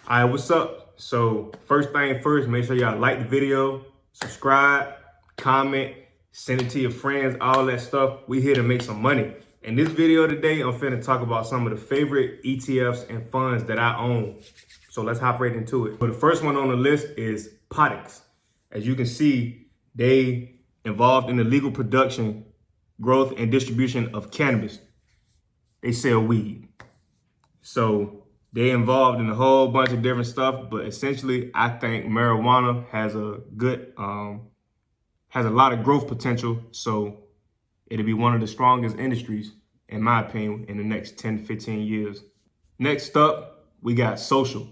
All right, what's up? So first thing first, make sure y'all like the video, subscribe, comment, send it to your friends, all that stuff. We here to make some money. In this video today, I'm finna talk about some of the favorite ETFs and funds that I own. So let's hop right into it. So the first one on the list is POTX. As you can see, they involved in the legal production, growth, and distribution of cannabis. They sell weed. So they involved in a whole bunch of different stuff, but essentially I think marijuana has a good, has a lot of growth potential. So it'll be one of the strongest industries, in my opinion, in the next 10 to 15 years. Next up, we got social.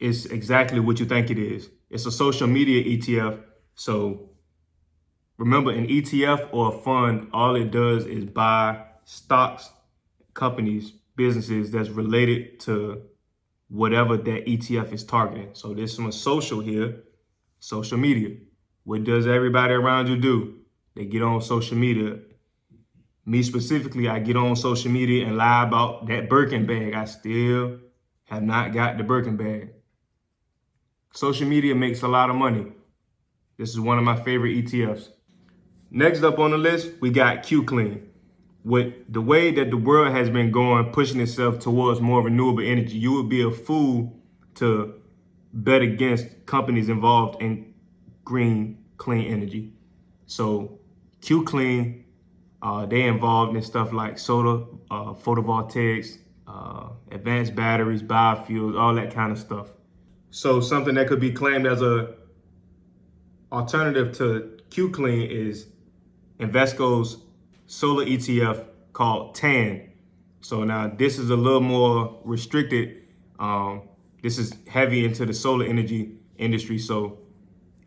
It's exactly what you think it is. It's a social media ETF. So remember, an ETF or a fund, all it does is buy stocks, companies, businesses that's related to whatever that ETF is targeting. So this one's social here, social media. What does everybody around you do? They get on social media. Me specifically, I get on social media and lie about that Birkin bag. I still have not got the Birkin bag. Social media makes a lot of money. This is one of my favorite ETFs. Next up on the list, we got QClean. With the way that the world has been going, pushing itself towards more renewable energy, you would be a fool to bet against companies involved in green, clean energy. So QClean, they involved in stuff like solar, photovoltaics, advanced batteries, biofuels, all that kind of stuff. So something that could be claimed as a alternative to QClean is Invesco's solar ETF called TAN. So now this is a little more restricted. This is heavy into the solar energy industry. So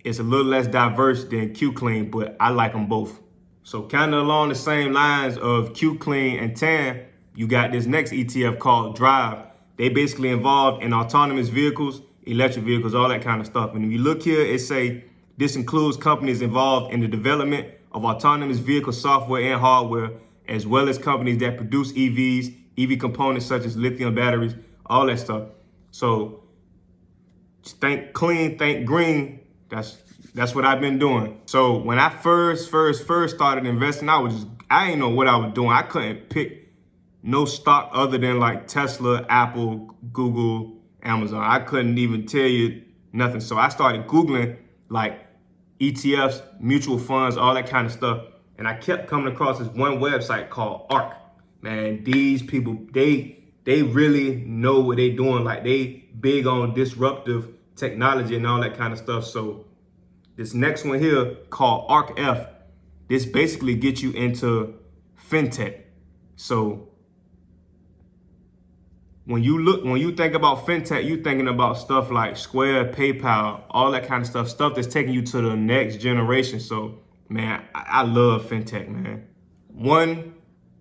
it's a little less diverse than QClean, but I like them both. So kind of along the same lines of QClean and TAN, you got this next ETF called Drive. They basically involved in autonomous vehicles, electric vehicles, all that kind of stuff. And if you look here, it say this includes companies involved in the development of autonomous vehicle software and hardware, as well as companies that produce EVs, EV components such as lithium batteries, all that stuff. So think clean, think green. That's what I've been doing. So when I first started investing, I didn't know what I was doing. I couldn't pick no stock other than like Tesla, Apple, Google, Amazon. I couldn't even tell you nothing. So I started Googling like ETFs, mutual funds, all that kind of stuff. And I kept coming across this one website called ARK. Man, these people, they really know what they're doing. Like they big on disruptive technology and all that kind of stuff. So this next one here called ARK-F, this basically gets you into fintech. So when you think about fintech, you thinking about stuff like Square, PayPal, all that kind of stuff that's taking you to the next generation. So, man, I love fintech, man. One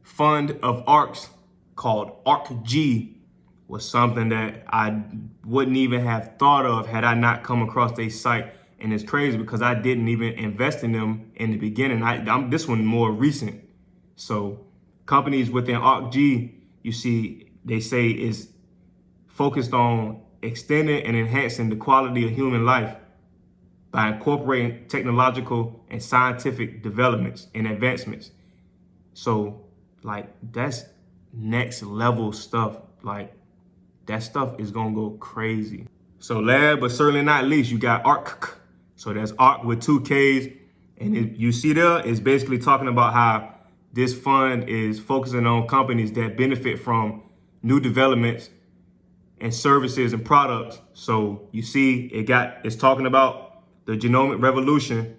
fund of ARKs called ARK-G was something that I wouldn't even have thought of had I not come across their site. And it's crazy because I didn't even invest in them in the beginning. This one more recent. So companies within ARK-G, you see, they say is focused on extending and enhancing the quality of human life by incorporating technological and scientific developments and advancements. So like that's next level stuff. Like that stuff is gonna go crazy. So last but certainly not least, you got ARK. So that's ARK with 2 Ks. And you see there is basically talking about how this fund is focusing on companies that benefit from new developments and services and products. So you see it's talking about the genomic revolution,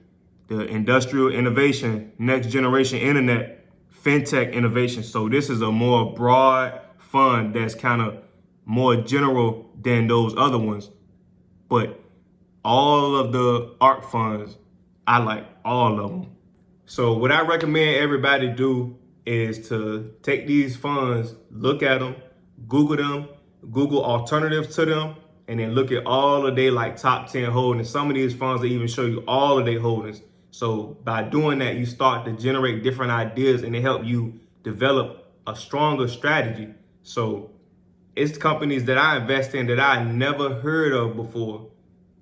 the industrial innovation, next generation internet, fintech innovation. So this is a more broad fund that's kind of more general than those other ones. But all of the ARK funds, I like all of them. So what I recommend everybody do is to take these funds, look at them, Google them, Google alternatives to them, and then look at all of their like top 10 holdings. Some of these funds, they even show you all of their holdings. So by doing that, you start to generate different ideas and they help you develop a stronger strategy. So it's companies that I invest in that I never heard of before,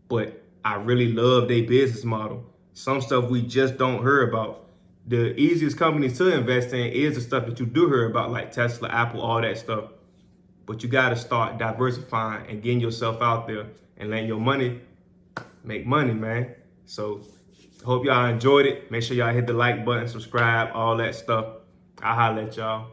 but I really love their business model. Some stuff we just don't hear about. The easiest companies to invest in is the stuff that you do hear about, like Tesla, Apple, all that stuff. But you got to start diversifying and getting yourself out there and letting your money make money, man. So hope y'all enjoyed it. Make sure y'all hit the like button, subscribe, all that stuff. I'll holler at y'all.